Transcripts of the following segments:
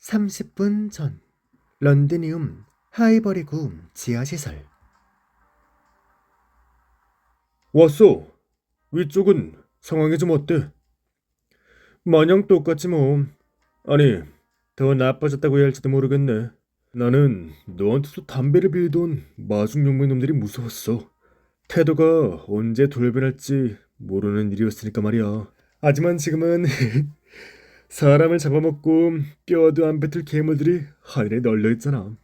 30분 전 런드니움 하이버리구 지하시설. 왔어. 위쪽은 상황이 좀 어때? 마냥 똑같지 뭐. 아니, 더 나빠졌다고 해야 할지도 모르겠네. 나는 너한테서 담배를 빌던 마중용맹 놈들이 무서웠어. 태도가 언제 돌변할지 모르는 일이었으니까 말이야. 하지만 지금은 사람을 잡아먹고 뼈도 안 뱉을 괴물들이 하늘에 널려있잖아.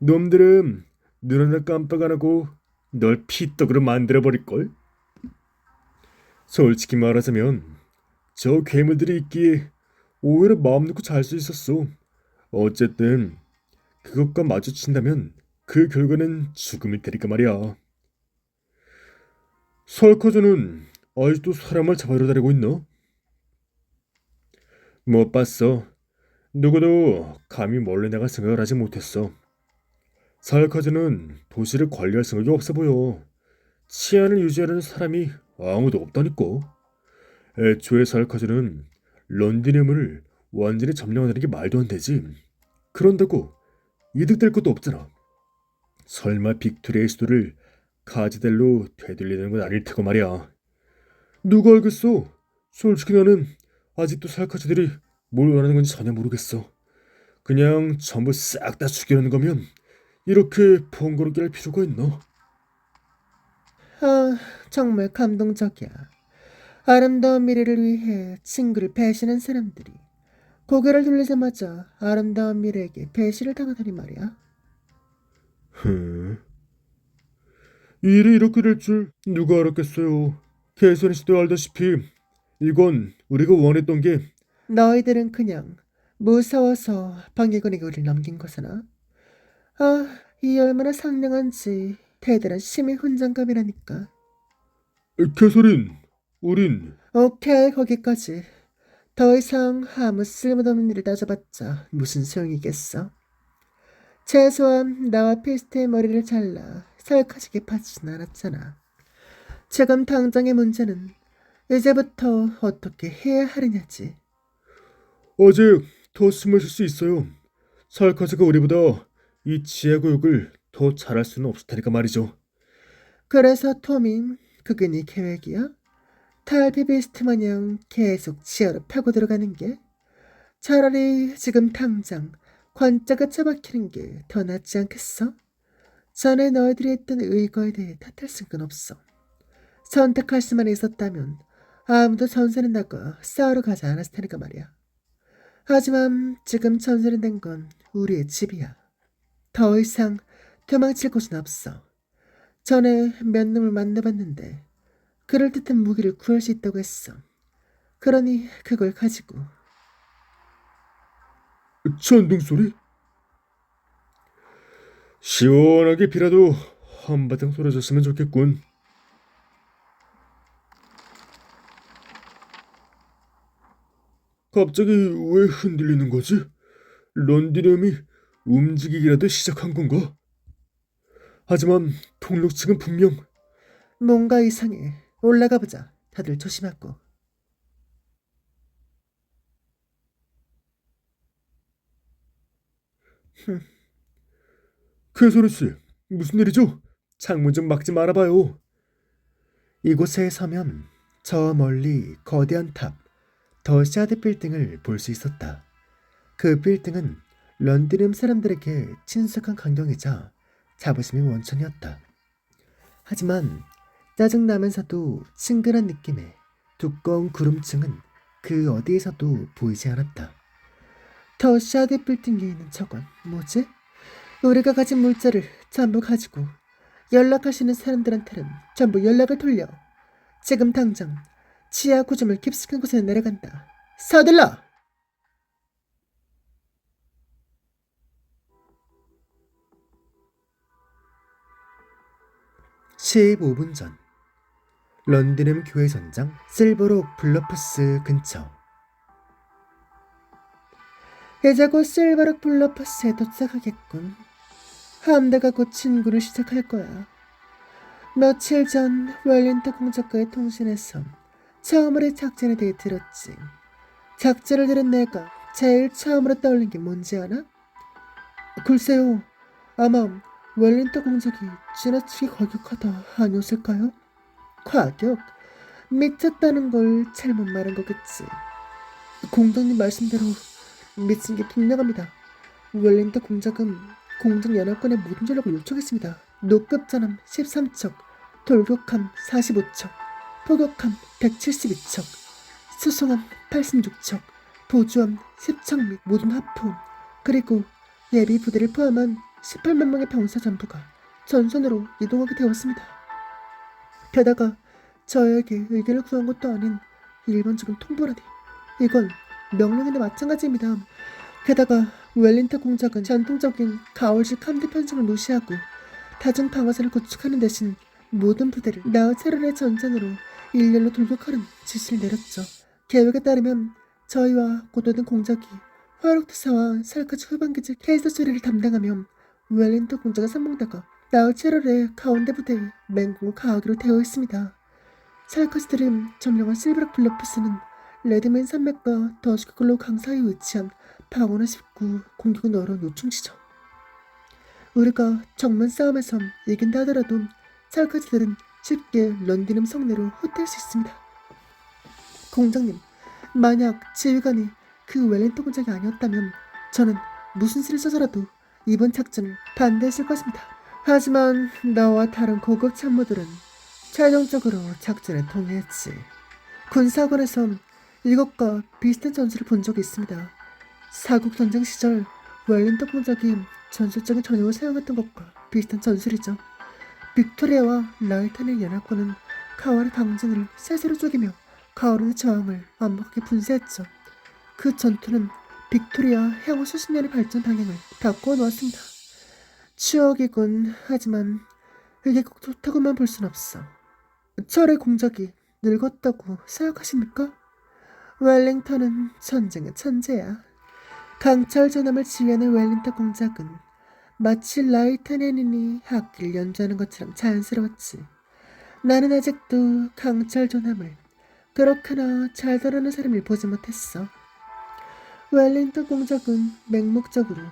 놈들은 눈 하나 깜빡 안 하고 널 피떡으로 만들어버릴걸? 솔직히 말하자면 저 괴물들이 있기에 오히려 마음 놓고 잘 수 있었어. 어쨌든 그것과 마주친다면 그 결과는 죽음일 테니까 말이야. 설커즈는 아직도 사람을 잡아러 다니고 있나? 못 봤어. 누구도 감히 멀리 나갈 생각을 하지 못했어. 설커즈는 도시를 관리할 생각이 없어 보여. 치안을 유지하려는 사람이 아무도 없다니까. 애초에 설커즈는 런드늄을 완전히 점령하는 게 말도 안 되지. 그런다고 이득될 것도 없잖아. 설마 빅토리아의 수도를 카지델로 되돌리는 건 아닐 테고 말이야. 누가 알겠어? 솔직히 나는 아직도 살카즈들이 뭘 원하는 건지 전혀 모르겠어. 그냥 전부 싹 다 죽이려는 거면 이렇게 번거롭게 할 필요가 있나? 아, 정말 감동적이야. 아름다운 미래를 위해 친구를 배신한 사람들이 고개를 돌리자마자 아름다운 미래에게 배신을 당하다니 말이야. 흐. 일이 이렇게 될 줄 누가 알았겠어요. 개선이 씨도 알다시피 이건 우리가 원했던 게 너희들은 그냥 무서워서 방해군에게 우리를 넘긴 거잖아. 아, 이 얼마나 상냥한지 대단한 시민 훈장감이라니까. 개설인, 우린 오케이, 거기까지. 더 이상 아무 쓸모없는 일을 따져봤자 무슨 소용이겠어. 최소한 나와 피스트의 머리를 잘라 살카지게 파지진 않았잖아. 지금 당장의 문제는 이제부터 어떻게 해야 하느냐지. 아직 더 숨을 쉴 수 있어요. 살카즈가 우리보다 이 지하구역을 더 잘할 수는 없을 테니까 말이죠. 그래서 토미, 그게 네 계획이야? 탈피비스트 마냥 계속 지하로 파고 들어가는 게? 차라리 지금 당장 관짝을 처박히는 게 더 낫지 않겠어? 전에 너희들이 했던 의거에 대해 탓할 수는 없어. 선택할 수만 있었다면 아무도 전세는 나가 싸우러 가지 않았을 테니까 말이야. 하지만 지금 전세는 된 건 우리의 집이야. 더 이상 도망칠 곳은 없어. 전에 몇 놈을 만나봤는데 그럴듯한 무기를 구할 수 있다고 했어. 그러니 그걸 가지고. 천둥 소리? 시원하게 비라도 한바탕 쏟아졌으면 좋겠군. 갑자기 왜 흔들리는 거지? 런디늄이 움직이기라도 시작한 건가? 하지만 통로 측은 분명 뭔가 이상해. 올라가 보자. 다들 조심하고. 흠, 개선우 씨, 무슨 일이죠? 창문 좀 막지 말아봐요. 이곳에 서면 저 멀리 거대한 탑, 더 샤드 빌딩을 볼 수 있었다. 그 빌딩은 런드름 사람들에게 친숙한 광경이자 자부심의 원천이었다. 하지만 짜증나면서도 친근한 느낌의 두꺼운 구름층은 그 어디에서도 보이지 않았다. 더 샤드 빌딩에 있는 저건 뭐지? 우리가 가진 물자를 전부 가지고 연락하시는 사람들한테는 전부 연락을 돌려. 지금 당장 지하 구조물 깊숙한 곳에 내려간다. 서둘러! 15분 전 런드넘 교회 전장 실버록 블러프스 근처. 이제 곧 실버록 블러프스에 도착하겠군. 함대가 곧 진군을 시작할 거야. 며칠 전 웰링턴 공작과의 통신에서 처음으로 작전에 대해 들었지. 작전을 들은 내가 제일 처음으로 떠올린 게 뭔지 알아? 글쎄요. 아마 웰링턴 공작이 지나치게 과격하다 아니었을까요? 과격? 미쳤다는 걸 잘못 말한 거겠지. 공장님 말씀대로 미친 게 분명합니다. 웰링턴 공작은 공장 연합군의 모든 전력을 요청했습니다. 노급 전함 13척, 돌격함 45척, 포격함 172척, 수송함 86척, 보조함 10척 및 모든 하포, 그리고 예비 부대를 포함한 18만 명의 병사 전부가 전선으로 이동하게 되었습니다. 게다가 저에게 의견을 구한 것도 아닌 일반적인 통보라니, 이건 명령이나 마찬가지입니다. 게다가 웰링턴 공작은 전통적인 가을식 함대 편성을 무시하고 다중 방어선을 구축하는 대신 모든 부대를 나우체론의 전선으로 일렬로 돌격하는 지시를 내렸죠. 계획에 따르면 저희와 고도된 공작이 화력투사와 살카즈 후방기지 케이스 처리를 담당하며 웰링턴 공작의 선봉대가 나우체론의 가운데 부대에 맹공을 가하기로 되어 있습니다. 살카즈들이 점령한 실브락 블러프스는 레드맨 산맥과 더스크글로우 강 사이에 위치한 방어는 쉽고 공격은 어려운 요충지죠. 우리가 정면 싸움에서 이긴다 하더라도 살카즈들은 쉽게 런디눔 성내로 후퇴할 수 있습니다. 공장님, 만약 지휘관이 그 웰링턴 공작이 아니었다면 저는 무슨 수를 써서라도 이번 작전을 반대했을 것입니다. 하지만 나와 다른 고급 참모들은 최종적으로 작전에 동의했지. 군사관에선 이것과 비슷한 전술을 본 적이 있습니다. 사국 전쟁 시절 웰링턴 공작이 전술적인 전형을 사용했던 것과 비슷한 전술이죠. 빅토리아와 라이탄의 연합군은 카와르 강진을 셋으로 쪼개며 카와르의 저항을 완벽하게 분쇄했죠. 그 전투는 빅토리아 향후 수십 년의 발전 방향을 바꾸어 놓았습니다. 추억이군. 하지만 이게 꼭 좋다고만 볼 순 없어. 철의 공작이 늙었다고 생각하십니까? 웰링턴은 전쟁의 천재야. 강철 전함을 지휘하는 웰링턴 공작은 마치 라이트넨이 악기를 연주하는 것처럼 자연스러웠지. 나는 아직도 강철 전함을 그렇게나 잘 다루는 사람을 보지 못했어. 웰링턴 공작은 맹목적으로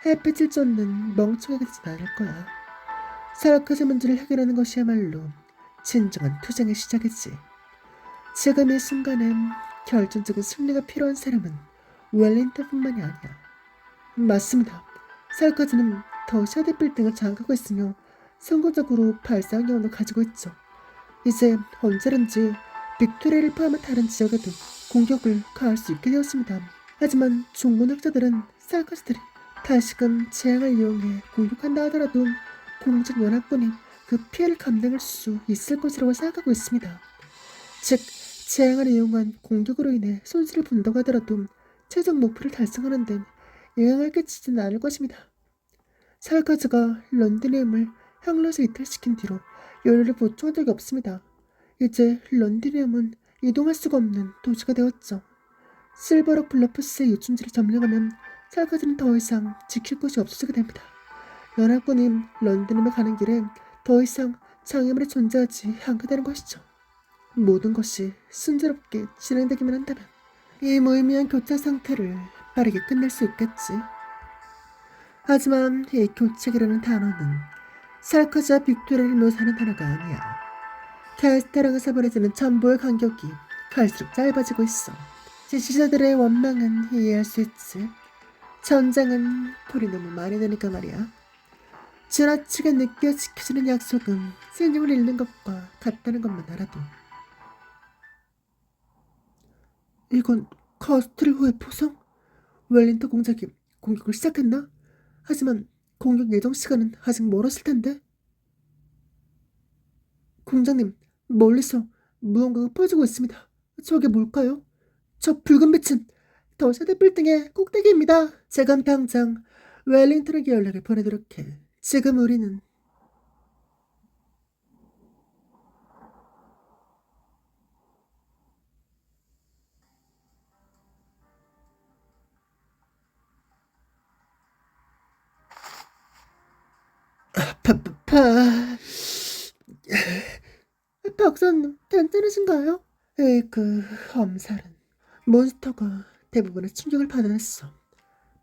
햇빛을 쫓는 멍청이가 되지 않을 거야. 살카즈 문제를 해결하는 것이야말로 진정한 투쟁의 시작이지. 지금 이 순간엔 결정적인 승리가 필요한 사람은 웰링턴뿐만이 아니야. 맞습니다. 살카즈는 더 샤드 빌딩을 장악하고 있으며 성공적으로 발사한 경험을 가지고 있죠. 이제 언제든지 빅토리아를 포함한 다른 지역에도 공격을 가할 수 있게 되었습니다. 하지만 중군학자들은 살카즈들이 다시금 재앙을 이용해 공격한다 하더라도 공작 연합군이 그 피해를 감당할 수 있을 것이라고 생각하고 있습니다. 즉, 재앙을 이용한 공격으로 인해 손실을 본다고 하더라도 최종 목표를 달성하는 데 영향을 끼치지는 않을 것입니다. 살카즈가 런디늄을 향로에서 이탈시킨 뒤로 연료를 보충한 적이 없습니다. 이제 런디늄은 이동할 수가 없는 도시가 되었죠. 실버록 블러프스의 요충지를 점령하면 살카즈는 더 이상 지킬 곳이 없어지게 됩니다. 연합군이 런디늄에 가는 길에 더 이상 장애물이 존재하지 않게 되는 것이죠. 모든 것이 순조롭게 진행되기만 한다면 이 무의미한 교차 상태를 빠르게 끝낼 수 있겠지. 하지만 이 교착이라는 단어는 살카즈와 빅토리아를 묘사하는 단어가 아니야. 캐스테랑에서 벌어지는 전보의 간격이 갈수록 짧아지고 있어. 지시자들의 원망은 이해할 수 있지. 전장은 불이 너무 많이 나니까 말이야. 지나치게 늦게 지켜주는 약속은 신용을 잃는 것과 같다는 것만 알아도. 이건 카스트릴호의 포성? 웰링턴 공작이 공격을 시작했나? 하지만 공격 예정 시간은 아직 멀었을 텐데. 공장님, 멀리서 무언가가 퍼지고 있습니다. 저게 뭘까요? 저 붉은 빛은 더 샤드 빌딩의 꼭대기입니다. 지금 당장 웰링턴에게 연락을 보내도록 해. 지금 우리는 박사님, 괜찮으신가요? 에이그, 엄살은 몬스터가 대부분의 충격을 받아냈어.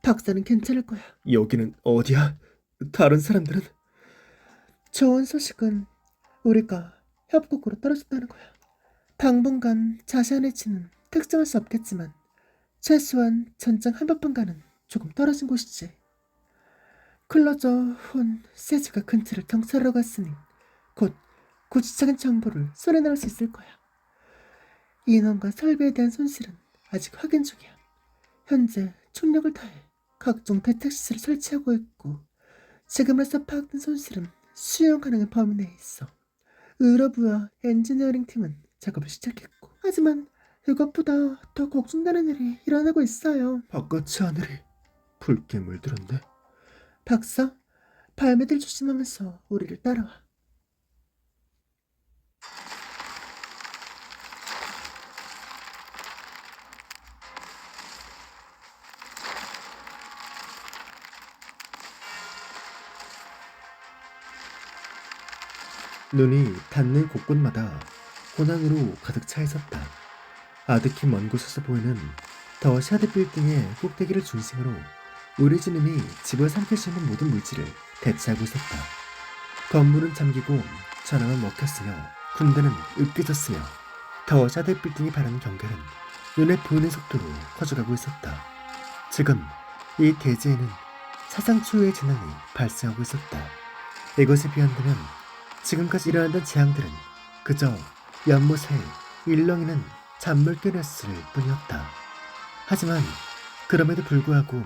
박사는 괜찮을 거야. 여기는 어디야? 다른 사람들은? 좋은 소식은 우리가 협곡으로 떨어졌다는 거야. 당분간 자세한 위치는 특정할 수 없겠지만 최소한 전장 한 번분간은 조금 떨어진 곳이지. 클로저 혼 세즈가 근처를 정찰하러 갔으니 곧 구체적인 정보를 쏘내나올 수 있을 거야. 인원과 설비에 대한 손실은 아직 확인 중이야. 현재 총력을 다해 각종 대책시설을 설치하고 있고 지금으로서 파악된 손실은 수용 가능한 범위 내에 있어. 의료부와 엔지니어링 팀은 작업을 시작했고 하지만 이것보다 더 걱정되는 일이 일어나고 있어요. 바깥의 하늘이 붉게 물들었네. 박사, 발매들 조심하면서 우리를 따라와. 눈이 닿는 곳곳마다 고난으로 가득 차 있었다. 아득히 먼 곳에서 보이는 더 샤드 빌딩의 꼭대기를 중심으로 우리 주님이 집을 삼킬 수 있는 모든 물질을 대체하고 있었다. 건물은 잠기고 전화는 먹혔으며 군대는 으깨졌으며 더 샤드 빌딩이 바라는 경계는 눈에 보이는 속도로 커져가고 있었다. 지금 이 대지에는 사상 초유의 재난이 발생하고 있었다. 이것에 비한다면 지금까지 일어났던 재앙들은 그저 연못에 일렁이는 잔물결이었을 뿐이었다. 하지만 그럼에도 불구하고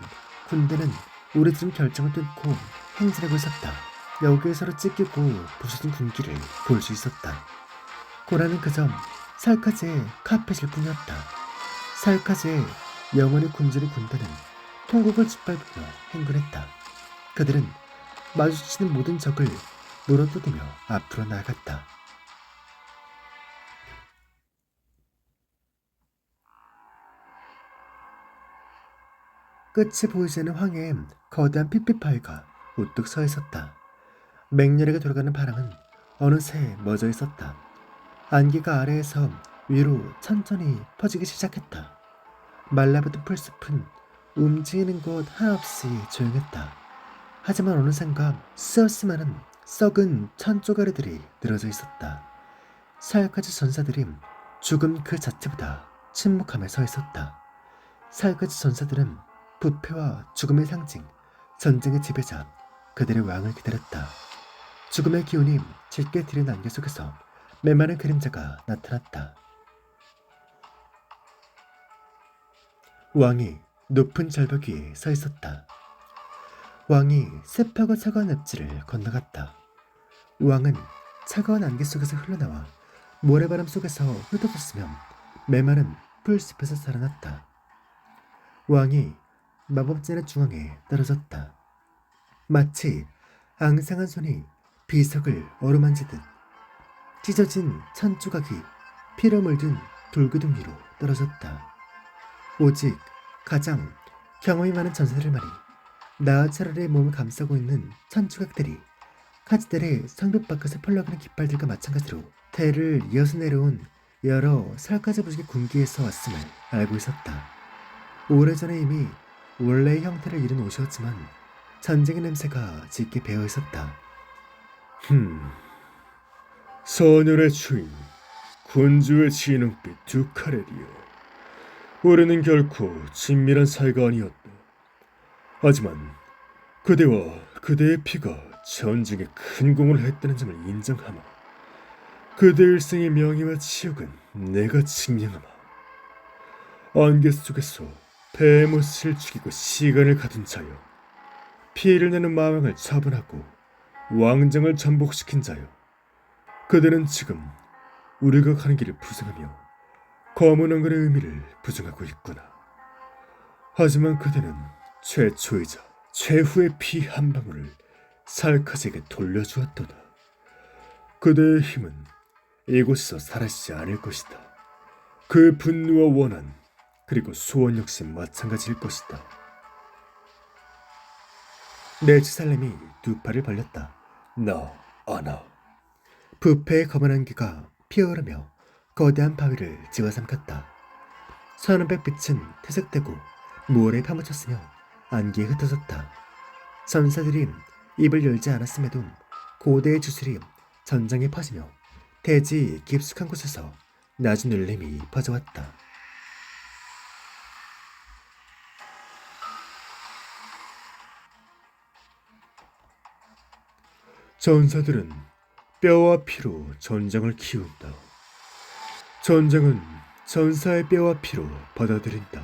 군대는 우리들은 결정을 뚫고 행진하고 있었다. 여기에서로 찢기고 부서진 군기를 볼 수 있었다. 고라는 그저 살카즈의 카펫일 뿐이었다. 살카즈의 영원히 굶주린 군대는 통곡을 짓밟으며 행군했다. 그들은 마주치는 모든 적을 물어뜯으며 앞으로 나아갔다. 끝이 보이지 않는 황해에 거대한 피피파이가 우뚝 서 있었다. 맹렬하게 돌아가는 바람은 어느새 멎어 있었다. 안개가 아래에서 위로 천천히 퍼지기 시작했다. 말라붙은 풀숲은 움직이는 곳 하나 없이 조용했다. 하지만 어느샌가 수없이 많은 썩은 천 쪼가리들이 늘어져 있었다. 살카즈 전사들이 죽음 그 자체보다 침묵하며 서 있었다. 살카즈 전사들은 부패와 죽음의 상징, 전쟁의 지배자, 그들의 왕을 기다렸다. 죽음의 기운이 짙게 들인 안개 속에서 메마른 그림자가 나타났다. 왕이 높은 절벽 위에 서 있었다. 왕이 습하고 차가운 늪지를 건너갔다. 왕은 차가운 안개 속에서 흘러나와 모래바람 속에서 흩어졌으며 메마른 풀숲에서 살아났다. 왕이 마법진의 중앙에 떨어졌다. 마치 앙상한 손이 비석을 어루만지듯 찢어진 천 조각이 피로 물든 돌기둥 위로 떨어졌다. 오직 가장 경험이 많은 전사들만이 나아차라리의 몸을 감싸고 있는 천 조각들이 카지델의 성벽 밖에서 펄럭이는 깃발들과 마찬가지로 대를 이어서 내려온 여러 살까지 부식의 군기에서 왔음을 알고 있었다. 오래전에 이미 원래의 형태를 잃은 옷이었지만 전쟁의 냄새가 짙게 배어 있었다. 선열의 주인, 군주의 진흥빛 두 카렐이여. 우리는 결코 친밀한 사이가 아니었다. 하지만 그대와 그대의 피가 전쟁에 큰 공을 했다는 점을 인정하마. 그대 일생의 명예와 치욕은 내가 증명하마. 안개 속에서 베모스를 죽이고 시간을 가둔 자여, 피해를 내는 마왕을 처분하고 왕정을 전복시킨 자여, 그대는 지금 우리가 가는 길을 부정하며 검은 왕관의 의미를 부정하고 있구나. 하지만 그대는 최초이자 최후의 피 한 방울을 살카즈에게 돌려주었도다. 그대의 힘은 이곳에서 사라지지 않을 것이다. 그 분노와 원한, 그리고 소원 역시 마찬가지일 것이다. 네즈살렘이 두 팔을 벌렸다. 나, 아나. 부패의 검은 안개가 피어오르며 거대한 바위를 집어삼켰다. 선홍백빛은 퇴색되고 모래에 파묻혔으며 안개에 흩어졌다. 전사들이 입을 열지 않았음에도 고대의 주술이 전장에 퍼지며 대지 깊숙한 곳에서 낮은 울림이 퍼져왔다. 전사들은 뼈와 피로 전장을 키운다. 전장은 전사의 뼈와 피로 받아들인다.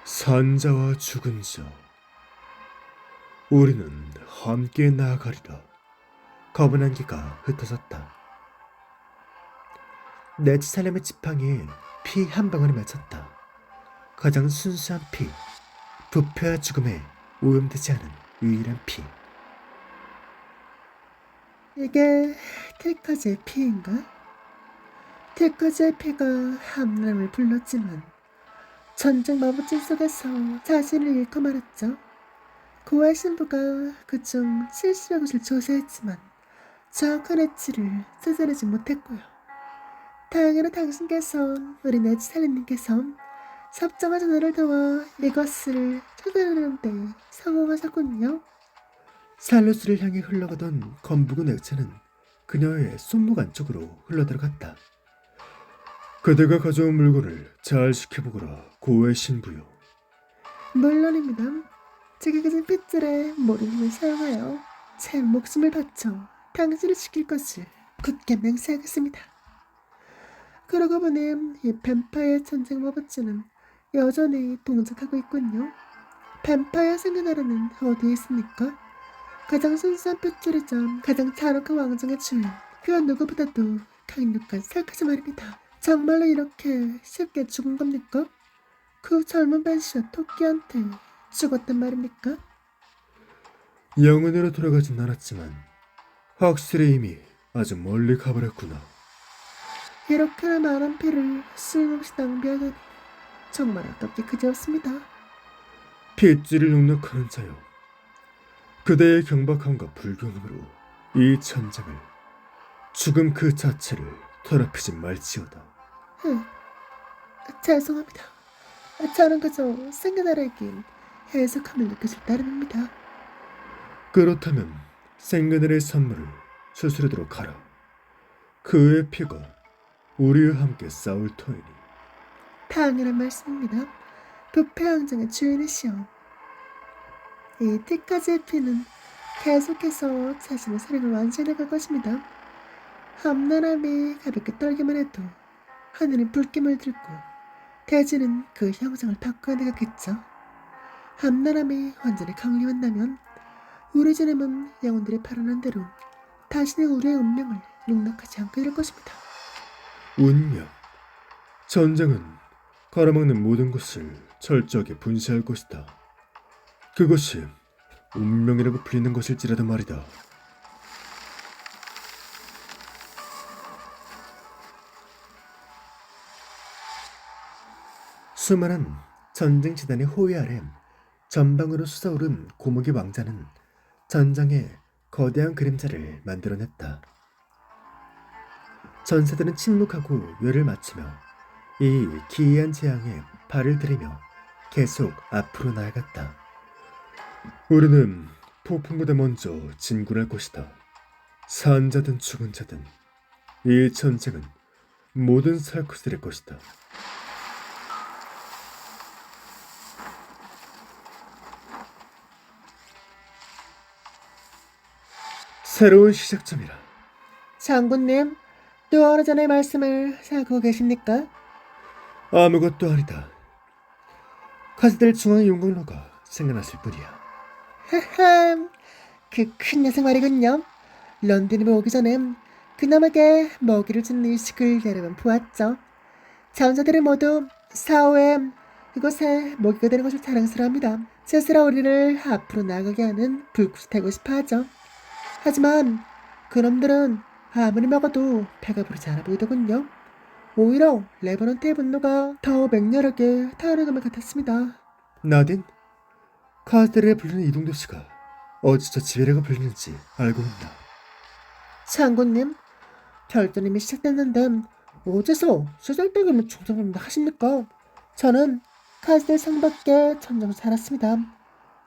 산자와 죽은 자. 우리는 함께 나아가리라. 검은 안개가 흩어졌다. 네츠살렘의 지팡이에 피 한 방울이 맺혔다. 가장 순수한 피, 부패와 죽음에 오염되지 않은 유일한 피. 이게 틸커즈의 피인가? 틸커즈의 피가 함람을 불렀지만 전쟁 마법진 속에서 자신을 잃고 말았죠. 고아 신부가 그중 70여 곳을 조사했지만 정확한 위치를 찾아내지 못했고요. 다행히도 당신께서 우리 네츠살렘님께서 섭정한 전화를 도와 이것을 찾아내는데 성공하셨군요. 살루스를 향해 흘러가던 검붉은 액체는 그녀의 손목 안쪽으로 흘러들어갔다. 그대가 가져온 물건을 잘 지켜보거라, 고의 신부여. 물론입니다. 제가 가진 핏줄에 모든 힘을 사용하여 제 목숨을 바쳐 당신을 지킬 것을 굳게 맹세하겠습니다. 그러고 보니 이 뱀파이어 전쟁 마법주는 여전히 동작하고 있군요. 뱀파이어 생겨나라는 어디에 있습니까? 가장 순수한 핏줄이자 가장 잔혹한 왕정의 주인, 그 누구보다도 강력한 살카지 말입니다. 정말로 이렇게 쉽게 죽은 겁니까? 그 젊은 반시와 토끼한테 죽었단 말입니까? 영혼으로 돌아가진 않았지만 확실히 이미 아주 멀리 가버렸구나. 이렇게나 많은 피를 쓸모없이 낭비하다니 정말 아깝게 그지없습니다. 핏줄을 농락하는 자여, 그대의 경박함과 불경함으로 이 전쟁을, 죽음 그 자체를 더럽히지 말지어다. 죄송합니다. 저는 그저 생겨나라에겐 해석함을 느껴질 따름입니다. 그렇다면 생그늘의 선물을 추스르도록 하라. 그의 피가 우리와 함께 싸울 터이니. 당연한 말씀입니다. 부패 왕정의 주인이시여. 이 티까지의 피는 계속해서 자신의 사랑을 완전해갈 것입니다. 험난함이 가볍게 떨기만 해도 하늘은 붉게 물들고 대지는 그 형상을 바꿔내겠죠. 험난함이 완전히 강림한다면 우리 주님은 영혼들이 바라는 대로 다시는 우리의 운명을 용납하지 않게 될 것입니다. 운명. 전쟁은 가로막는 모든 것을 철저하게 분쇄할 것이다. 그것이 운명이라고 불리는 것일지라도 말이다. 수많은 전쟁 재단의 호위 아래 전방으로 솟아오른 고목의 왕자는 전장에 거대한 그림자를 만들어냈다. 전사들은 침묵하고 뇌를 맞추며 이 기이한 재앙에 발을 들이며 계속 앞으로 나아갔다. 우리는 폭풍보다 먼저 진군할 것이다. 산자든 죽은 자든 이 전쟁은 모든 살코스들의 것이다. 새로운 시작점이라. 장군님, 또 어느 전의 말씀을 사고 계십니까? 아무것도 아니다. 카스델 중앙 용광로가 생겨났을 뿐이야. 하하, 그 큰 녀석 말이군요. 런드님이 오기 전에 그놈에게 먹이를 주는 의식을 여러 번 보았죠. 전사들은 모두 사후에 이곳에 먹이가 되는 것을 자랑스러워합니다. 스스로 우리를 앞으로 나가게 하는 불꽃이 되고 싶어하죠. 하지만 그놈들은 아무리 먹어도 배가 부르지 않아 보이더군요. 오히려 레버넌트의 분노가 더 맹렬하게 타오르는 것 같았습니다. 나딘? 카스텔을 부르는 이동도시가 어디서 지배라고 불리는지 알고 있나? 장군님, 결전임이 시작됐는데 어째서 쓰잘데기 없는 총장을 하십니까? 저는 카스텔 성벽계 천정에서 살았습니다.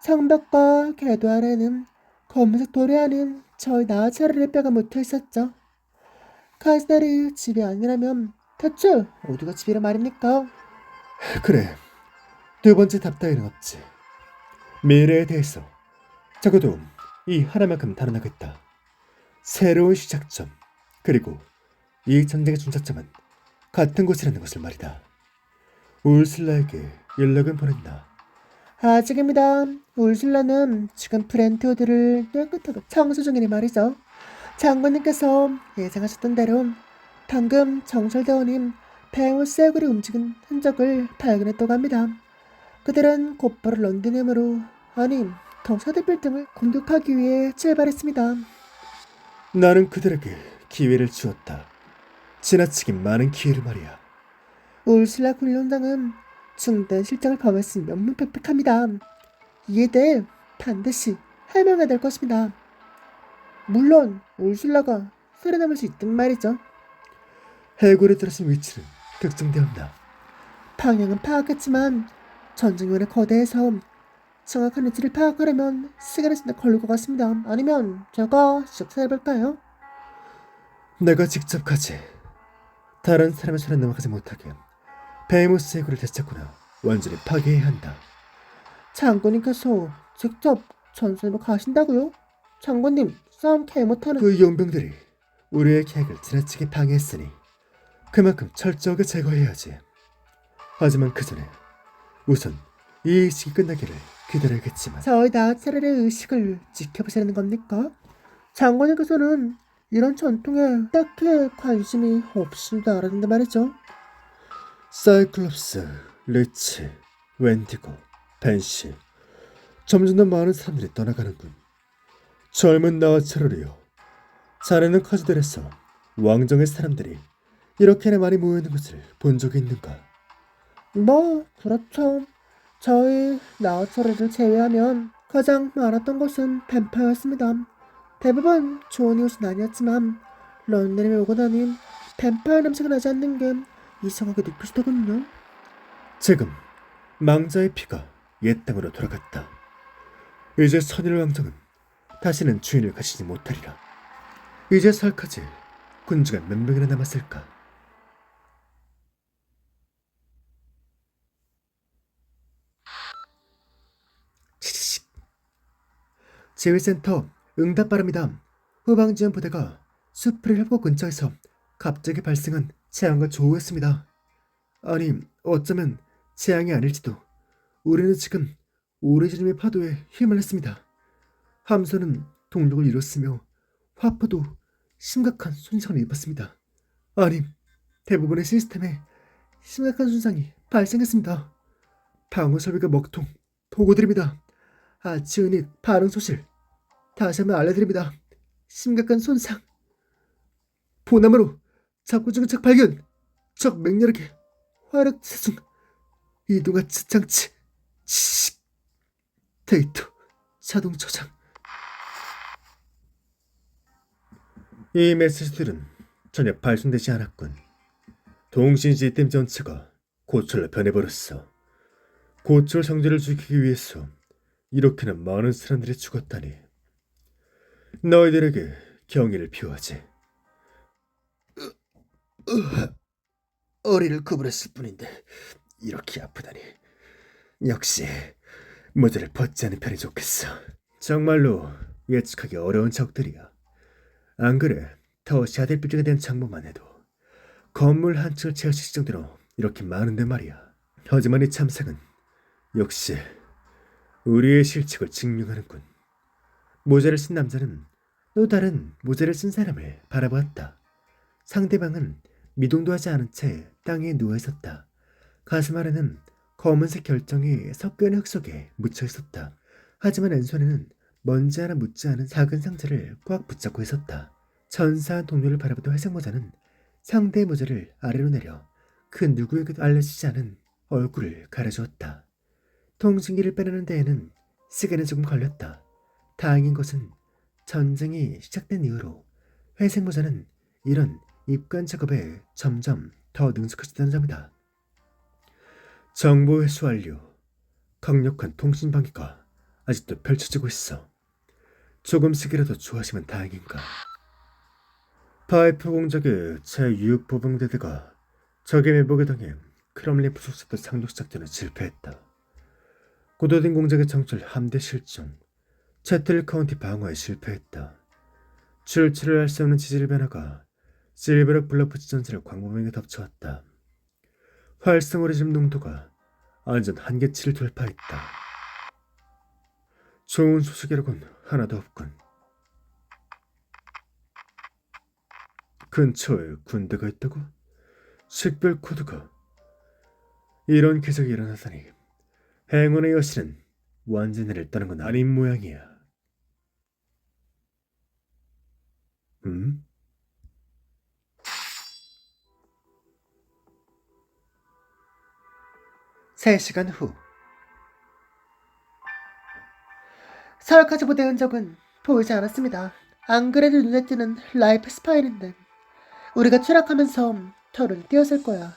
성벽과 궤도 아래는 검은색 돌에 아닌 저희 나와차라리 뼈가 묻혀 있었죠. 카스텔이 집이 아니라면 대체 어디가 집이란 말입니까? 그래, 두 번째 답 따위는 없지. 미래에 대해서 적어도 이 하나만큼 달아나겠다. 새로운 시작점, 그리고 이 전쟁의 중차점은 같은 곳이라는 것을 말이다. 울슬라에게 연락은 보냈나? 아직입니다. 울슬라는 지금 브렌트우드를 깨끗하게 청소 중이니 말이죠. 장관님께서 예상하셨던 대로 방금 정설대원님 베이모스 해골이 움직인 흔적을 발견했다고 합니다. 그들은 곧바로 런던햄으로 아니 더 서대 빌딩을 공격하기 위해 출발했습니다. 나는 그들에게 기회를 주었다. 지나치게 많은 기회를 말이야. 울슬라 군련장은 중대한 실정을 범했으니 명명백백합니다. 이에 대해 반드시 해명해야 될 것입니다. 물론 울슬라가 살아남을 수 있단 말이죠. 해골에 들어선 위치는 특정되었나? 방향은 파악했지만 전쟁면에 거대해서 정확한 위치를 파악하려면 시간이 좀 더 걸릴 것 같습니다. 아니면 제가 직접 찾아볼까요? 내가 직접 가지. 다른 사람의 손에 넘어가지 못하게 베이모스 해골을 되찾거나 완전히 파괴해야 한다. 장군님께서 직접 전선으로 가신다고요? 장군님 싸움 개 못하는 그 용병들이 우리의 계획을 지나치게 방해했으니 그만큼 철저하게 제거해야지. 하지만 그 전에 우선 이 의식이 끝나기를 기다려야겠지만 저희 나차라리의 의식을 지켜보시는 겁니까? 장군님께서는 이런 전통에 딱히 관심이 없으시다 알았는데 말이죠. 사이클롭스, 리치, 웬디고, 벤시 점점 더 많은 사람들이 떠나가는군. 젊은 나와 차라리요. 자네는 카즈델에서 왕정의 사람들이 이렇게나 많이 모여있는 것을 본 적이 있는가? 뭐 그렇죠. 저희 나우처리를 제외하면 가장 많았던 것은 뱀파이어였습니다. 대부분 좋은 이웃은 아니었지만 런던에 오고 나니 뱀파이어 냄새가 나지 않는 게 이상하게 느껴지더군요. 지금 망자의 피가 옛 땅으로 돌아갔다. 이제 선일 왕정은 다시는 주인을 가지지 못하리라. 이제 살까지 군주가 몇 명이나 남았을까? 치치식. 지휘센터 응답 바랍니다. 후방지원 부대가 수프릴 협곡 근처에서 갑자기 발생한 재앙과 조우했습니다. 아니, 어쩌면 재앙이 아닐지도. 우리는 지금 오래전의 파도에 휘말렸습니다. 함선은 동력을 잃었으며 화포도 심각한 손상을 입었습니다. 아니, 대부분의 시스템에 심각한 손상이 발생했습니다. 방어 설비가 먹통, 보고드립니다. 아치은이 반응 소실. 다시 한번 알려드립니다. 심각한 손상. 보남으로 잡고 죽은 적 발견. 적 맹렬하게 화력 세중. 이동하치 장치. 치식. 데이터 자동 저장. 이 메시지들은 전혀 발송되지 않았군. 동신 시스템 전체가 고철로 변해버렸어. 고철 성질을 지키기 위해서 이렇게나 많은 사람들이 죽었다니. 너희들에게 경의를 표하지. 어리를 구부렸을 뿐인데 이렇게 아프다니. 역시 모자를 벗지 않은 편이 좋겠어. 정말로 예측하기 어려운 적들이야. 안 그래? 더 샤델 빌딩에 대한 정보만 해도 건물 한 채를 채울 수 있을 정도로 이렇게 많은데 말이야. 하지만 이 참상은 역시 우리의 실책을 증명하는군. 모자를 쓴 남자는 또 다른 모자를 쓴 사람을 바라보았다. 상대방은 미동도 하지 않은 채 땅에 누워 있었다. 가슴 아래는 검은색 결정이 섞여있는 흙 속에 묻혀 있었다. 하지만 왼손에는 먼지 하나 묻지 않은 작은 상자를 꽉 붙잡고 있었다. 전사한 동료를 바라보던 회색 모자는 상대의 모자를 아래로 내려 그 누구에게도 알려지지 않은 얼굴을 가려주었다. 통신기를 빼내는 데에는 시간이 조금 걸렸다. 다행인 것은 전쟁이 시작된 이후로 회색 모자는 이런 입관 작업에 점점 더 능숙해졌다는 점이다. 정보 회수 완료. 강력한 통신 방해가 아직도 펼쳐지고 있어. 조금씩이라도 좋아지면 다행인가. 파이프 공작의 제6 보병대대가 적의 매복에 당해 크럼린프 속세도 상륙 작전을 실패했다. 고도딘 공작의 창출 함대 실종, 채틀 카운티 방어에 실패했다. 출처를 알 수 없는 지질 변화가 실버럭 블러프 지전지를 광범위하게 덮쳐왔다. 활성오리즘 농도가 안전 한계치를 돌파했다. 좋은 소식이라곤 하나도 없군. 근처에 군대가 있다고? 식별 코드가. 이런 기적이 일어나다니. 행운의 여신은 완전히를 떠는 건 아닌 모양이야. 음? 3시간 후 설카즈 부대의 흔적은 보이지 않았습니다. 안 그래도 눈에 띄는 라이프 스파이인데 우리가 추락하면서 털은 띄었을 거야.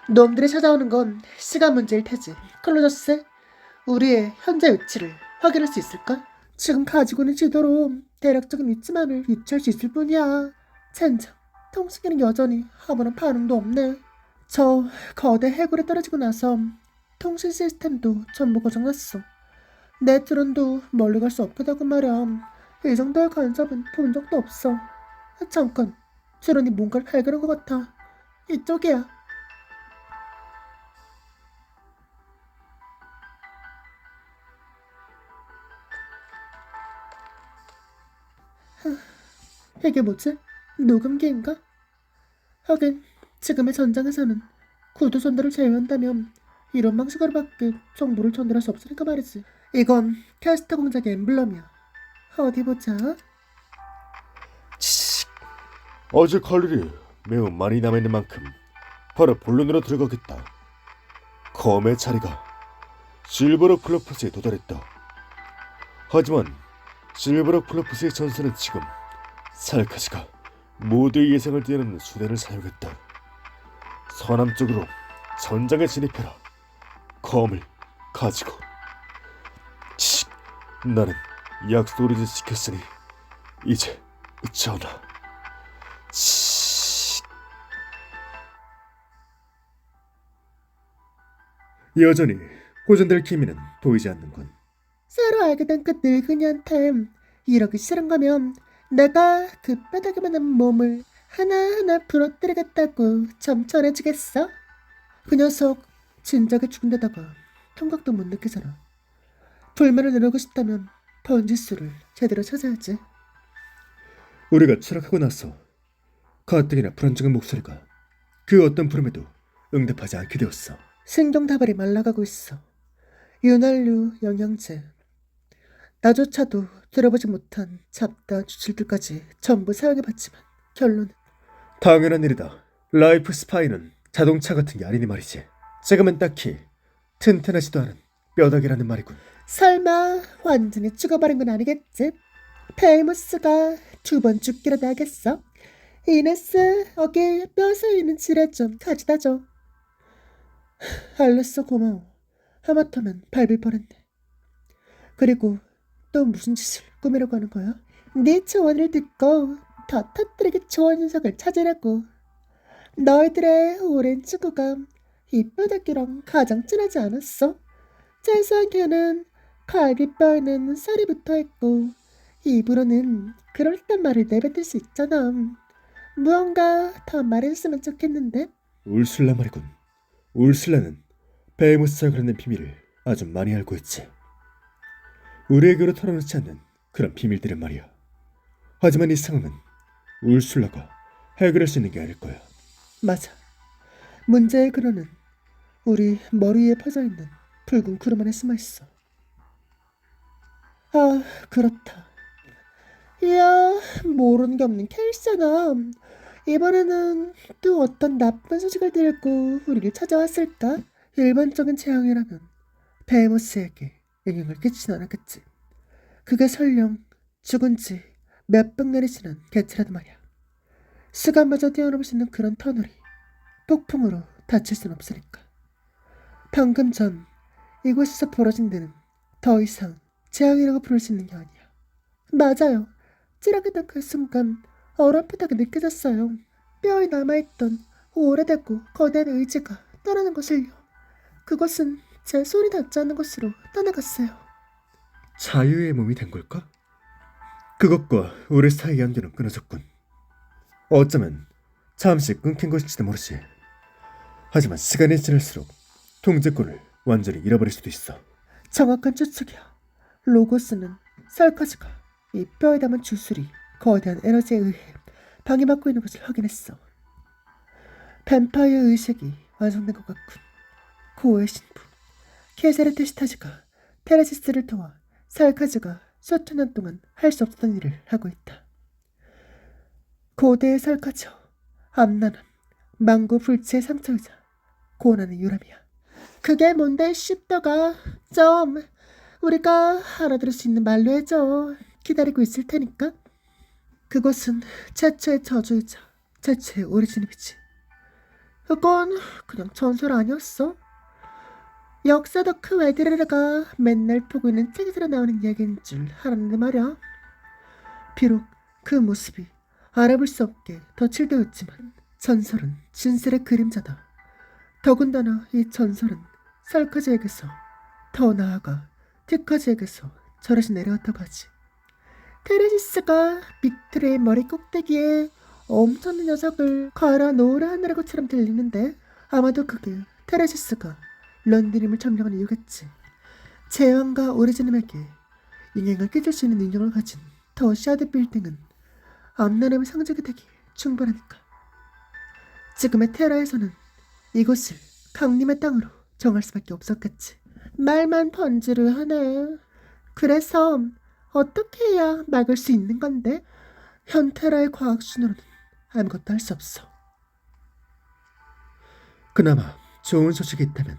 놈들이 찾아오는 건 시간 문제일 테지. 클로저스, 우리의 현재 위치를 확인할 수 있을까? 지금 가지고 있는 지도로 대략적인 위치만을 유추할 수 있을 뿐이야. 젠장, 통신기는 여전히 아무런 반응도 없네. 저 거대 해골에 떨어지고 나서 통신 시스템도 전부 고장났어. 내 드론도 멀리 갈 수 없기도 하고 말이야. 이 정도의 간섭은 본 적도 없어. 잠깐, 드론이 뭔가를 발견한 것 같아. 이쪽이야. 이게 뭐지? 녹음기인가? 하긴 지금의 전장에서는 구두 전달을 제외한다면 이런 방식으로밖에 정보를 전달할 수 없으니까 말이지. 이건 캐스터 공작의 엠블럼이야. 어디 보자. 치식. 아직 할 일이 매우 많이 남아있는 만큼 바로 본론으로 들어가겠다. 검의 자리가 실버럭 플러프스에 도달했다. 하지만 실버럭 플러프스의 전선은 지금 살카지가 모두의 예상을 뛰어넘는 수단을 사용했다. 서남쪽으로 전장에 진입해라. 검을 가지고. 치식. 나는 약속을 이제 지켰으니 이제 전하. 치식. 여전히 고전될 기미는 보이지 않는군. 새로 알게 된 그 늙은이한테 이러기 싫은 거면 내가 그 뼈다귀만한 몸을 하나하나 부러뜨리겠다고 좀 전해주겠어? 그 녀석 진작에 죽은 데다가 통각도 못 느끼잖아. 불만을 내놓고 싶다면 번지수를 제대로 찾아야지. 우리가 추락하고 나서 가뜩이나 불안정한 목소리가 그 어떤 부름에도 응답하지 않게 되었어. 신경다발이 말라가고 있어. 윤활유, 영양제, 나조차도 들어보지 못한 잡다한 주술들까지 전부 사용해봤지만 결론은 당연한 일이다. 라이프 스파이는 자동차 같은 게 아니니 말이지. 지금은 딱히 튼튼하지도 않은 뼈다귀라는 말이군. 설마 완전히 죽어버린 건 아니겠지? 페이머스가 2번 죽기라도 하겠어? 이네스, 어깨에 뼈 서있는 지뢰 좀 가져다 줘. 알렸어, 고마워. 하마터면 밟을 뻔했네. 그리고 또 무슨 짓을 꾸미려고 하는 거야? 네 조언을 듣고 더 터뜨리기 좋은 녀석을 찾으라고. 너희들의 오랜 친구가 이 뼈다귀랑 가장 친하지 않았어? 최소한 걔는 갈비뼈에는 살이 붙어있고 입으로는 그럴듯한 말을 내뱉을 수 있잖아. 무언가 더 말했으면 좋겠는데. 울술라 말이군. 울술라는 베이무스가 그려낸 비밀을 아주 많이 알고 있지. 우리에게로 털어놓지 않는 그런 비밀들은 말이야. 하지만 이 상황은 울술라가 해결할 수 있는 게 아닐 거야. 맞아. 문제의 근원은 우리 머리 위에 퍼져있는 붉은 구름 안에 숨어있어. 아, 그렇다. 이야, 모르는 게 없는 케이스잖아. 이번에는 또 어떤 나쁜 소식을 들고 우리를 찾아왔을까? 일반적인 재앙이라면 베이모스에게 영향을 끼치진 않았겠지. 그게 설령 죽은 지 몇백 년이 지난 개체라도 말이야. 시간마저 뛰어넘을 수 있는 그런 터널이 폭풍으로 닫힐 순 없으니까. 방금 전 이곳에서 벌어진 일은 더 이상 재앙이라고 부를 수 있는 게 아니야. 맞아요. 찌르겠던 그 순간 어렴풋하게 느껴졌어요. 뼈에 남아있던 오래되고 거대한 의지가 떠나는 것을요. 그것은 제 손이 닿지 않는 곳으로 떠나갔어요. 자유의 몸이 된 걸까? 그것과 우리 사이의 연결은 끊어졌군. 어쩌면 잠시 끊긴 것일지도 모르지. 하지만 시간이 지날수록 통제권을 완전히 잃어버릴 수도 있어. 정확한 추측이야. 로고스는 설커지가 이 뼈에 담은 주술이 거대한 에너지에 의해 방해받고 있는 것을 확인했어. 뱀파이어 의식이 완성된 것 같군. 고의 신부 케세르트 시타즈가 테라시스를 도와 살카즈가 수천 년 동안 할 수 없었던 일을 하고 있다. 고대의 살카즈, 암란함, 망고 불치의 상처이자 고난의 유람이야. 그게 뭔데 쉽다가 좀 우리가 알아들을 수 있는 말로 해줘. 기다리고 있을 테니까. 그것은 최초의 저주이자 최초의 오리지널이지. 그건 그냥 전설 아니었어? 역사도 그 외드레가 맨날 보고 있는 책에서 나오는 얘기인 줄 알았는데 말이야. 비록 그 모습이 알아볼 수 없게 덧칠되었지만 전설은 진실의 그림자다. 더군다나 이 전설은 살카즈에게서 더 나아가 티카즈에게서 저럿이 내려왔다고 하지. 테레시스가 빅트레의 머리 꼭대기에 엄청난 녀석을 갈아 놓으려 하느라 것처럼 들리는데 아마도 그게 테레시스가 런드님을 점령한 이유겠지. 제왕과 오리지널에게 영향을 끼칠 수 있는 능력을 가진 더 샤드 빌딩은 암란함의 상징이 되기 충분하니까. 지금의 테라에서는 이곳을 강림의 땅으로 정할 수밖에 없었겠지. 말만 번지르 하네. 그래서 어떻게 해야 막을 수 있는 건데? 현 테라의 과학 순으로는 아무것도 할 수 없어. 그나마 좋은 소식이 있다면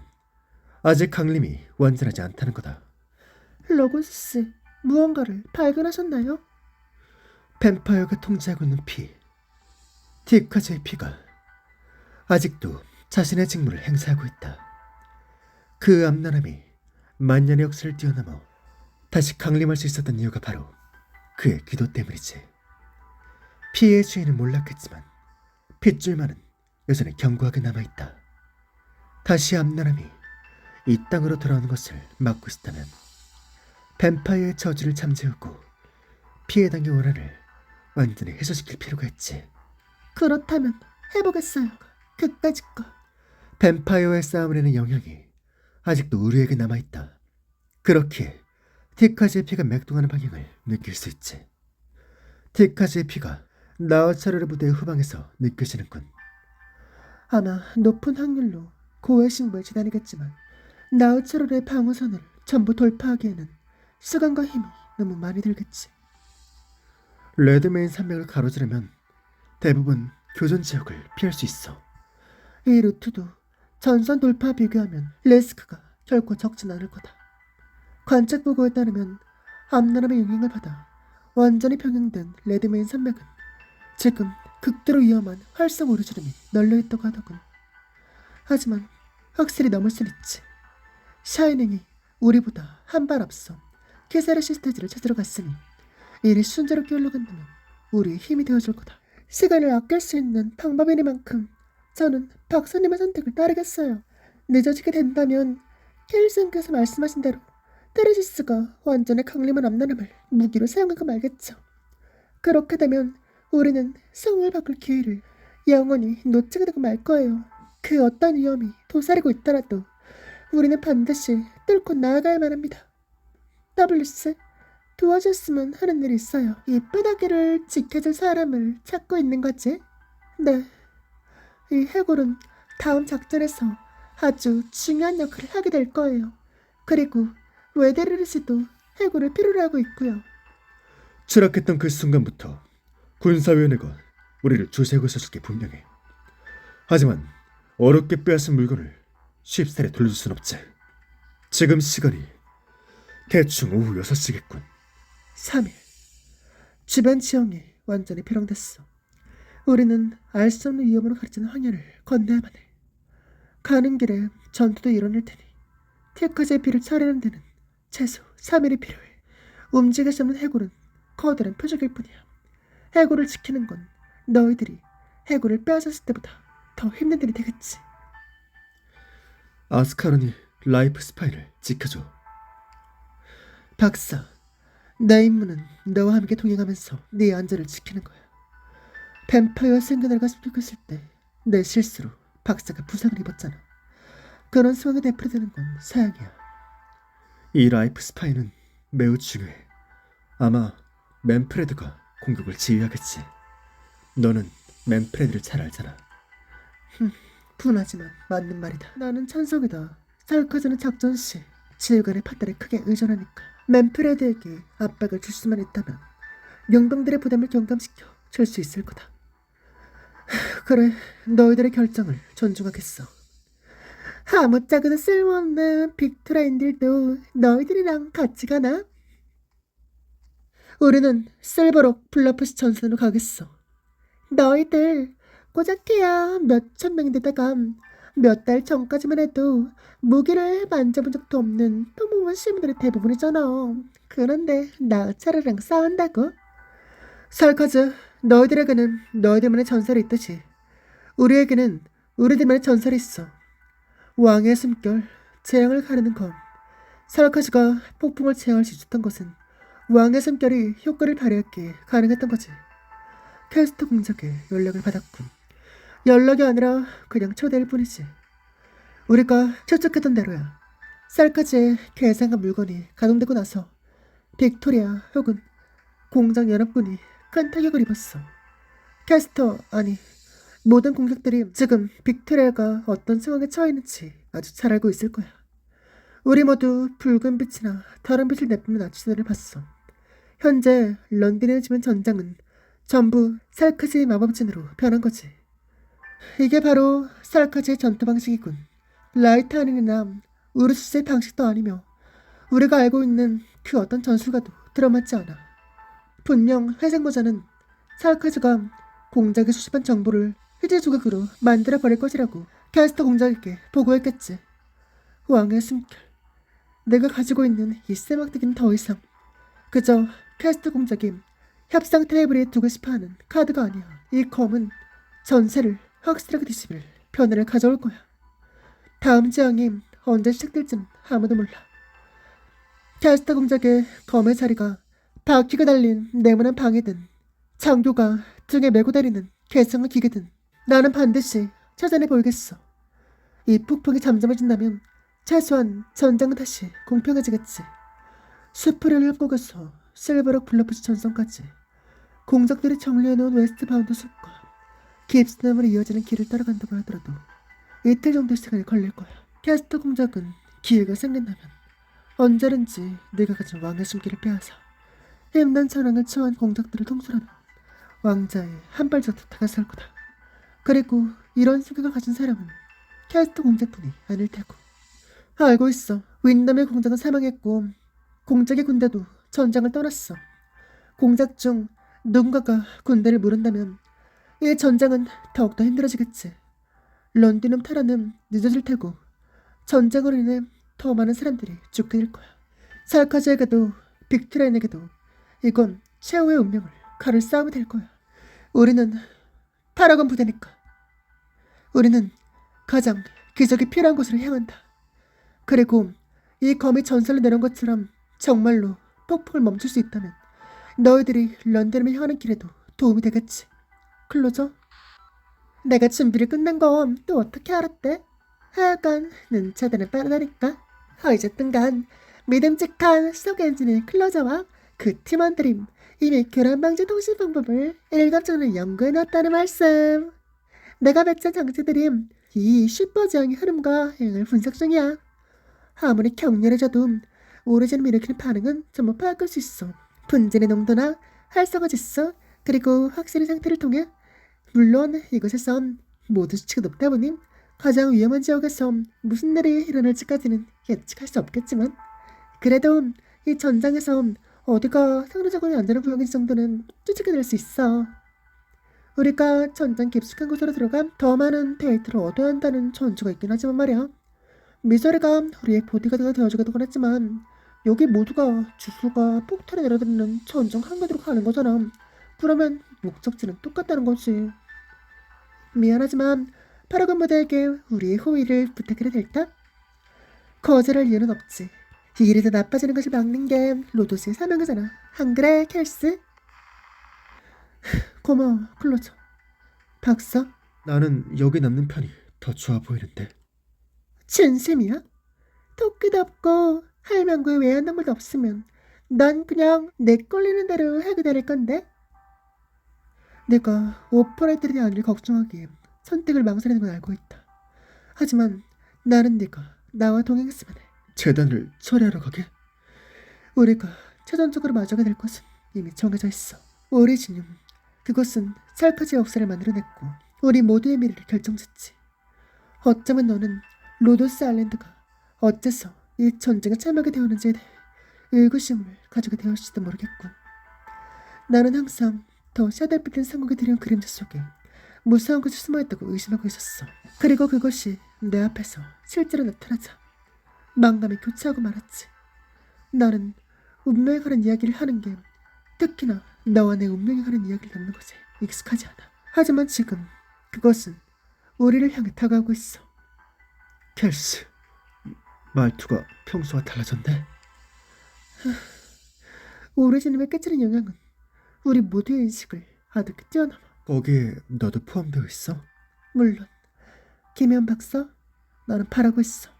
아직 강림이 완전하지 않다는 거다. 로고스, 무언가를 발견하셨나요? 뱀파이어가 통제하고 있는 피, 티카즈의 피가 아직도 자신의 직무를 행사하고 있다. 그 암란함이 만년의 역사를 뛰어넘어 다시 강림할 수 있었던 이유가 바로 그의 기도 때문이지. 피의 주인은 몰랐겠지만 핏줄만은 여전히 견고하게 남아있다. 다시 암란함이 이 땅으로 돌아오는 것을 막고 싶다면 뱀파이어의 저주를 잠재우고 피해 당긴 원한을 완전히 해소시킬 필요가 있지. 그렇다면 해보겠어요. 그까짓 거. 뱀파이어의 싸움이라는 영향이 아직도 우리에게 남아있다. 그렇기에 티카즈의 피가 맥동하는 방향을 느낄 수 있지. 티카즈의 피가 나우차르르 부대의 후방에서 느껴지는군. 아마 높은 확률로 고해 신부의 재단이겠지만 나우차르르의 방어선을 전부 돌파하기에는 시간과 힘이 너무 많이 들겠지. 레드메인 산맥을 가로지르면 대부분 교전 지역을 피할 수 있어. 이 루트도 전선 돌파와 비교하면 리스크가 결코 적진 않을 거다. 관측 보고에 따르면 암란함의 영향을 받아 완전히 평행된 레드메인 산맥은 지금 극도로 위험한 활성 오리지름이 널려있다고 하더군. 하지만 확실히 넘을 순 있지. 샤이닝이 우리보다 한 발 앞서 케세르 시스테즈를 찾으러 갔으니 일이 순조롭게 흘러간다면 우리의 힘이 되어줄 거다. 시간을 아낄 수 있는 방법이니만큼 저는 박사님의 선택을 따르겠어요. 늦어지게 된다면 켈슨께서 말씀하신 대로 테레시스가 완전히 강림한 암란함을 무기로 사용하고 말겠죠. 그렇게 되면 우리는 성을 바꿀 기회를 영원히 놓치게 되고 말 거예요. 그 어떤 위험이 도사리고 있더라도 우리는 반드시 뚫고 나아가야만 합니다. WC, 도와줬으면 하는 일이 있어요. 이 뼈다귀를 지켜줄 사람을 찾고 있는 거지? 네. 이 해골은 다음 작전에서 아주 중요한 역할을 하게 될 거예요. 그리고 웨데르르시도 해골을 필요로 하고 있고요. 추락했던 그 순간부터 군사위원회가 우리를 주시하고 있었을 게 분명해. 하지만 어렵게 빼앗은 물건을 쉽사리 돌려줄 순 없지. 지금 시간이 대충 오후 6시겠군. 3일. 주변 지형이 완전히 폐렴됐어. 우리는 알 수 없는 위험으로 가르치는 황야를 건너야만 해. 가는 길에 전투도 일어날 테니 티카즈의 비를 차리는 데는 최소 3일이 필요해. 움직일 수 없는 해골은 커다란 표적일 뿐이야. 해골을 지키는 건 너희들이 해골을 빼앗았을 때보다 더 힘든 일이 되겠지. 아스카론이 라이프 스파인을 지켜줘. 박사, 내 임무는 너와 함께 동행하면서 네 안전을 지키는 거야. 뱀파이어와 생겨날가 습격했을 때 내 실수로 박사가 부상을 입었잖아. 그런 상황에 내버려두는 건 사양이야. 이 라이프 스파인은 매우 중요해. 아마 맨프레드가 공격을 지휘하겠지. 너는 맨프레드를 잘 알잖아. 분하지만 맞는 말이다. 나는 찬성이다. 살카즈는 작전 시 지휘관의 판단에 크게 의존하니까 맨프레드에게 압박을 줄 수만 있다면 용병들의 부담을 경감시켜 줄 수 있을 거다. 그래, 너희들의 결정을 존중하겠어. 아무짝에도 쓸모없는 빅토라인들도 너희들이랑 같이 가나? 우리는 실버록 블러프시 전선으로 가겠어. 너희들 고작해야 몇천 명인데다가 몇 달 전까지만 해도 무기를 만져본 적도 없는 평범한 시민들이 대부분이잖아. 그런데 나차르랑 싸운다고? 살카즈, 너희들에게는 너희들만의 전설이 있듯이 우리에게는 우리들만의 전설이 있어. 왕의 숨결, 재앙을 가르는 검. 살카즈가 폭풍을 제어할 수 있었던 것은 왕의 숨결이 효과를 발휘했기에 가능했던 거지. 캐스터 공작에 연락을 받았군. 연락이 아니라 그냥 초대일 뿐이지. 우리가 추측했던 대로야. 살카즈의 괴상한 물건이 가동되고 나서 빅토리아 혹은 공장 연합군이 큰 타격을 입었어. 캐스터, 아니 모든 공격들이 지금 빅토리아가 어떤 상황에 처해 있는지 아주 잘 알고 있을 거야. 우리 모두 붉은 빛이나 다른 빛을 내뿜는 아치들을 봤어. 현재 런던에 지은 전장은 전부 살카즈의 마법진으로 변한 거지. 이게 바로 살카즈의 전투 방식이군. 라이트 아닌이나 우르스의 방식도 아니며 우리가 알고 있는 그 어떤 전술과도 들어맞지 않아. 분명 회색 모자는 살카즈가 공작에 수집한 정보를 휴지 조각으로 만들어버릴 것이라고 캐스터 공작에게 보고했겠지. 왕의 숨결. 내가 가지고 있는 이 쇠막대기는 더 이상 그저 캐스터 공작이 협상 테이블에 두고 싶어하는 카드가 아니야. 이 검은 전세를 확실하게 뒤집을 변화를 가져올 거야. 다음 재앙이 언제 시작될지는 아무도 몰라. 캐스터 공작의 검의 자리가 바퀴가 달린 네모난 방이든 장교가 등에 메고 다니는 괴상한 기계든 나는 반드시 찾아내 보이겠어. 이 폭풍이 잠잠해진다면 최소한 전장은 다시 공평해지겠지. 수풀을 밟고 가서 실버록 블러프시 전선까지 공작들이 정리해놓은 웨스트바운드 숲과 깁스나무로 이어지는 길을 따라간다고 하더라도 이틀 정도 시간이 걸릴 거야. 캐스터 공작은 기회가 생긴다면 언제든지 네가 가진 왕의 숨기를 빼앗아 힘든 전황을 처한 공작들을 통솔하는 왕자의 한 발자국 다가설 거다. 그리고 이런 생각을 가진 사람은 캐스터 공작뿐이 아닐 테고. 알고 있어. 윈덤의 공작은 사망했고 공작의 군대도 전장을 떠났어. 공작 중 누군가가 군대를 물은다면 이 전장은 더욱더 힘들어지겠지. 런디눔 타라는 늦어질 테고 전쟁으로 인해 더 많은 사람들이 죽게 될 거야. 살카즈에게도 빅트라인에게도 이건 최후의 운명을 가를 싸움이 될 거야. 우리는 파라곤 부대니까. 우리는 가장 기적이 필요한 곳으로 향한다. 그리고 이 검이 전설로 내려온 것처럼 정말로 폭풍을 멈출 수 있다면 너희들이 런던을 향하는 길에도 도움이 되겠지. 클로저? 내가 준비를 끝낸 건 또 어떻게 알았대? 하여간 눈차단은 빠르다니까. 어쨌든 간 믿음직한 속 엔진의 클로저와 그 팀원들이 이미 교란방지 통신 방법을 일각적으로 연구해놨다는 말씀. 내가 배치한 장치들이 이 슈퍼지형의 흐름과 행을 분석 중이야. 아무리 격렬해져도 오래전에 일으키는 반응은 전부 파악할 수 있어. 분진의 농도나 활성화 지수 그리고 확실히 상태를 통해 물론 이곳에선 모두 수치가 높다 보니 가장 위험한 지역에서 무슨 일이 일어날지까지는 예측할 수 없겠지만 그래도 이 전장에서 어디가 상대적으로 안전한 구역인 정도는 추측해낼 수 있어. 우리가 전장 깊숙한 곳으로 들어가 더 많은 데이터를 얻어야 한다는 전주가 있긴 하지만 말이야. 미소리가 우리의 보디가드가 되어주기도 했지만 여기 모두가 주소가 폭탄에 내려드는 전정 한가지로 가는 거잖아. 그러면 목적지는 똑같다는 거지. 미안하지만 파라곤 모델에게 우리의 호의를 부탁해도 될까? 거절할 이유는 없지. 이 일이 더 나빠지는 것을 막는 게 로도스의 사명이잖아. 안 그래, 켈스? 고마워, 클로저. 박사? 나는 여기 남는 편이 더 좋아 보이는데. 진심이야? 토끼도 없고 할망구의 외환동물도 없으면 난 그냥 내 꼴리는 대로 하게 될 건데? 내가 오퍼레이터의 안위를 걱정하기에 선택을 망설이는 건 알고 있다. 하지만 나는 네가 나와 동행했으면 해. 재단을 처리하러 가게? 우리가 최종적으로 마주하게 될 것은 이미 정해져 있어. 오리지늄. 그것은 찰카지의 역사를 만들어냈고 우리 모두의 미래를 결정짓지. 어쩌면 너는 로도스 아일랜드가 어째서 이 전쟁에 참여하게 되었는지에 대해 의구심을 가지게 되었을지도 모르겠군. 나는 항상 더 샤달빛된 상국에 들여온 그림자 속에 무서운 것이 숨어있다고 의심하고 있었어. 그리고 그것이 내 앞에서 실제로 나타나자 망감이 교차하고 말았지. 나는 운명에 관한 이야기를 하는 게 특히나 너와 내 운명에 관한 이야기를 나누는 것에 익숙하지 않아. 하지만 지금 그것은 우리를 향해 다가오고 있어. 켈스, 말투가 평소와 달라졌네. 오리지님의 깨치는 영향은 우리 모두의 인식을 아득히 뛰어넘어. 거기에 너도 포함되어 있어? 물론 김현 박사, 나는 바라고 있어.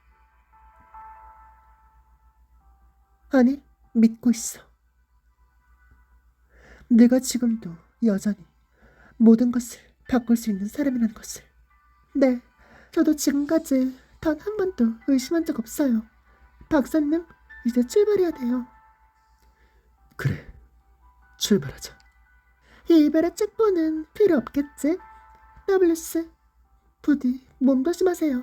아니, 믿고 있어. 네가 지금도 여전히 모든 것을 바꿀 수 있는 사람이라는 것을. 네, 저도 지금까지 단 한 번도 의심한 적 없어요. 박사님, 이제 출발해야 돼요. 그래, 출발하자. 이별의 축보는 필요 없겠지? WC, 부디 몸 조심하세요.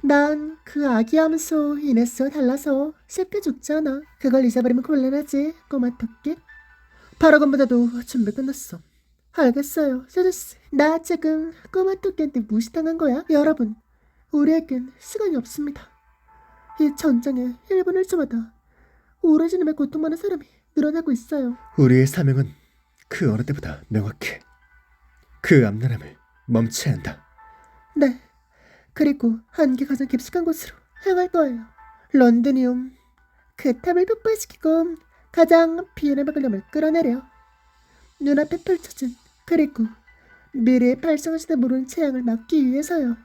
난 그 아기 함소 이네스와 달라서 쉽게 죽지 않아. 그걸 잊어버리면 곤란하지, 꼬마 토끼. 파라곤보다도 준비 끝났어. 알겠어요, 세주씨. 나 지금 꼬마 토끼한테 무시당한 거야. 여러분, 우리에겐 시간이 없습니다. 이 전쟁에 1분 1초마다 오래지님의 고통받는 사람이 늘어나고 있어요. 우리의 사명은 그 어느 때보다 명확해. 그 암란함을 멈춰야 한다. 네, 그리고 한계 가장 깊숙한 곳으로 향할 거예요. 런드니움. 그 탑을 폭발시키고 가장 비운의 박을염을 끌어내려 눈앞에 펼쳐진, 그리고 미래의 발성하지도 모르는 재앙을 막기 위해서요.